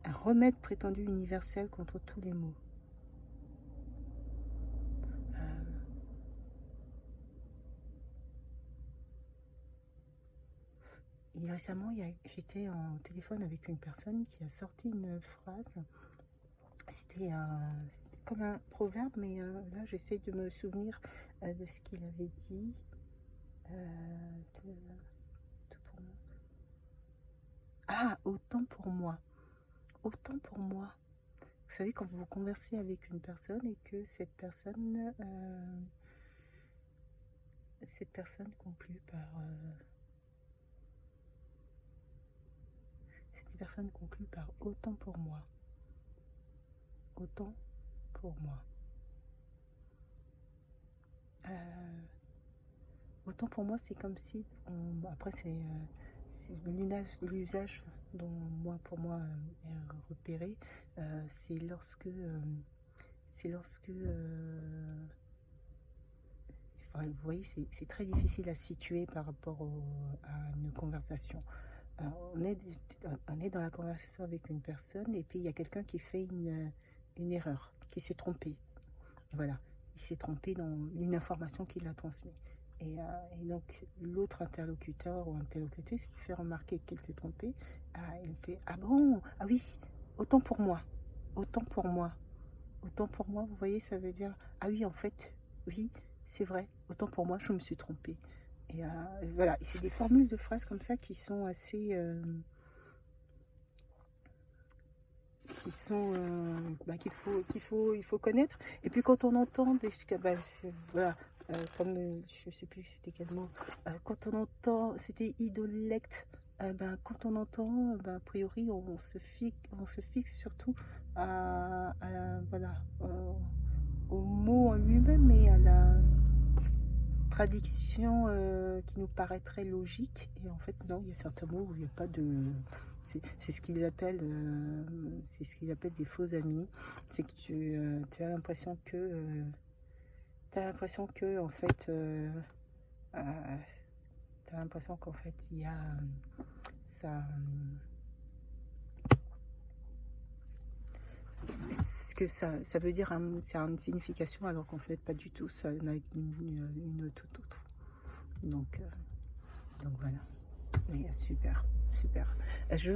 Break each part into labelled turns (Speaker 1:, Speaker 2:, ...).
Speaker 1: Un remède prétendu universel contre tous les maux. Euh, et récemment, j'étais en téléphone avec une personne qui a sorti une phrase. C'était comme un proverbe, mais là, j'essaie de me souvenir de ce qu'il avait dit. Tout pour moi. Ah, autant pour moi. Autant pour moi. Vous savez, quand vous conversez avec une personne et que cette personne conclut par autant pour moi. Autant pour moi. Euh, Autant pour moi, c'est comme si, après c'est l'usage dont pour moi est repéré, c'est lorsque ouais, vous voyez, c'est très difficile à situer par rapport à une conversation. On est dans la conversation avec une personne et puis il y a quelqu'un qui fait une erreur, qui s'est trompé. Voilà, il s'est trompé dans une information qu'il a transmise. Et donc l'autre interlocuteur ou interlocutrice lui fait remarquer qu'il s'est trompé. Il fait ah bon, ah oui, autant pour moi, autant pour moi, autant pour moi. Vous voyez, ça veut dire ah oui, en fait, oui, c'est vrai, autant pour moi, je me suis trompée. Et voilà, c'est des formules de phrases comme ça qui sont assez, il faut connaître. Et puis quand on entend voilà, comme je sais plus c'était quel mot, quand on entend, c'était idolecte, quand on entend, a priori on se fixe surtout voilà, au mot en lui-même et à la traduction qui nous paraîtrait logique. Et en fait non, il y a certains mots où il n'y a pas de... C'est ce qu'ils appellent des faux amis. C'est que tu as l'impression que en fait, t'as l'impression qu'en fait il y a ça, que ça veut dire c'est une signification alors qu'en fait pas du tout. Ça n'a une toute autre. Donc voilà. Mais super, super. Je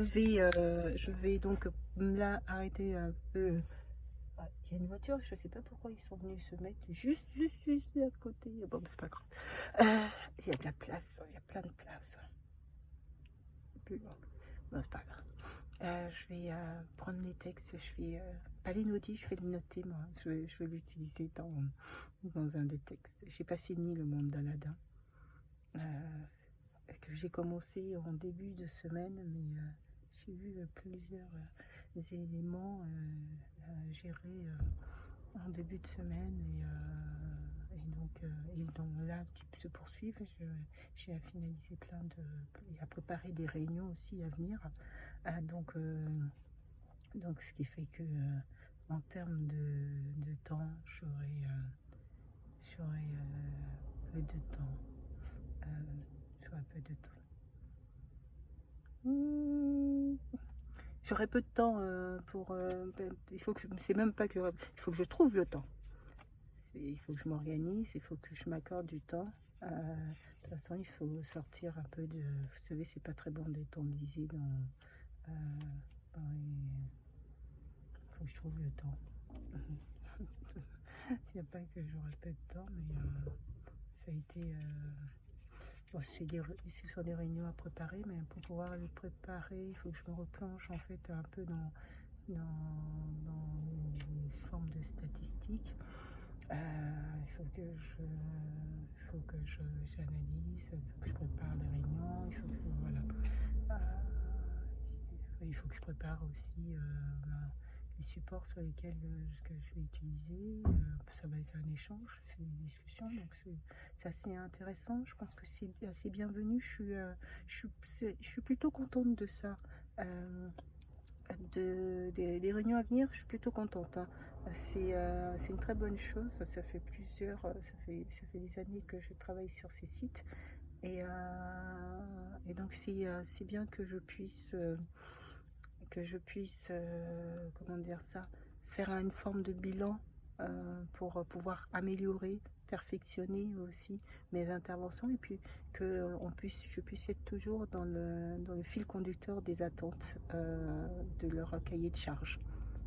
Speaker 1: vais donc là arrêter un peu. Ah, il y a une voiture, je sais pas pourquoi ils sont venus se mettre juste à côté. Bon, c'est pas grave. Il y a de la place, il y a plein de place. Plus loin. Bon, c'est pas grave. Je vais prendre les textes, je vais pas les noter, je vais les noter moi. Je vais l'utiliser dans un des textes. J'ai pas fini le monde d'Aladin. Que j'ai commencé en début de semaine, mais j'ai vu plusieurs éléments à gérer en début de semaine et donc là qui se poursuivent. J'ai à finaliser et à préparer des réunions aussi à venir. Donc ce qui fait que en termes de temps, j'aurai peu de temps. J'aurai peu de temps. J'aurai peu de temps pour. Il faut que c'est même pas que il faut que je trouve le temps. Il faut que je m'organise, il faut que je m'accorde du temps. De toute façon, il faut sortir un peu de. Vous savez, c'est pas très bon d'être enlisé euh, dans les. Il faut que je trouve le temps. Il n'y a pas que j'aurai peu de temps, mais ça a été. Bon, ce sont des réunions à préparer, mais pour pouvoir les préparer, il faut que je me replonge en fait un peu dans les formes de statistiques. J'analyse, il faut que je prépare les réunions, il faut que je prépare aussi les supports sur lesquels que je vais utiliser. Ça va être un échange, c'est une discussion, donc c'est assez intéressant. Je pense que c'est assez bienvenu. Je suis plutôt contente de ça. Des réunions à venir, je suis plutôt contente, hein. C'est une très bonne chose. Ça fait ça fait des années que je travaille sur ces sites et donc c'est bien que je puisse que je puisse, comment dire ça, faire une forme de bilan pour pouvoir améliorer, perfectionner aussi mes interventions, et puis que je puisse être toujours dans le fil conducteur des attentes de leur cahier de charge.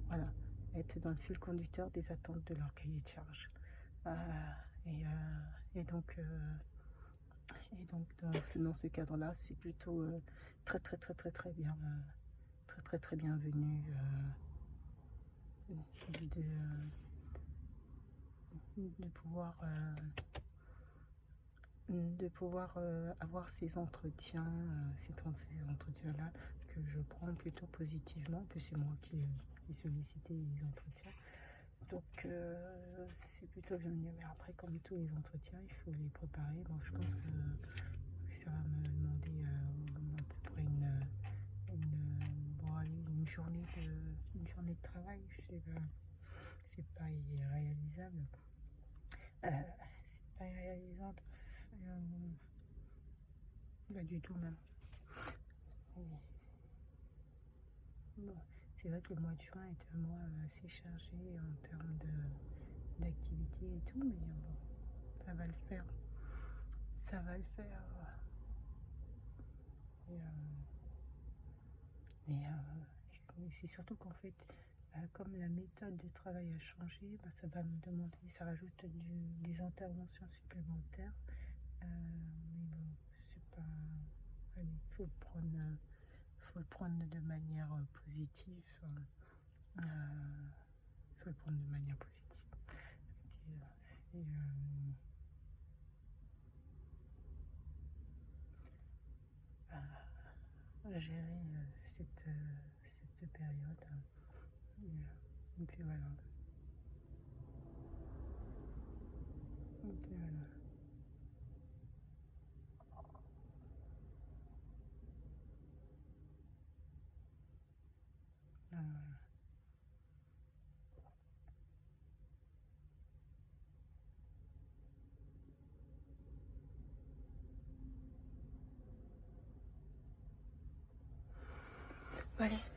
Speaker 1: Voilà, être dans le fil conducteur des attentes de leur cahier de charge. Euh, et, et donc, dans ce cadre-là, c'est plutôt très très très très très bien, très très très bienvenu de pouvoir avoir ces entretiens, ces entretiens-là que je prends plutôt positivement. Puis c'est moi qui sollicité les entretiens. Donc c'est plutôt bienvenu. Mais après, comme tous les entretiens, il faut les préparer. Bon, je pense que ça va me demander à peu près une journée de travail. C'est pas irréalisable. C'est pas irréalisable. Pas du tout même. Bon, c'est vrai que le mois de juin est un mois assez chargé en termes d'activité et tout, mais bon, ça va le faire. Ça va le faire. Et c'est surtout qu'en fait, comme la méthode de travail a changé, ça va me demander, ça rajoute des interventions supplémentaires. Mais bon, c'est pas. Allez, faut le prendre de manière positive. Faut le prendre de manière positive. C'est gérer cette période. Et puis voilà. Et puis voilà. Allez.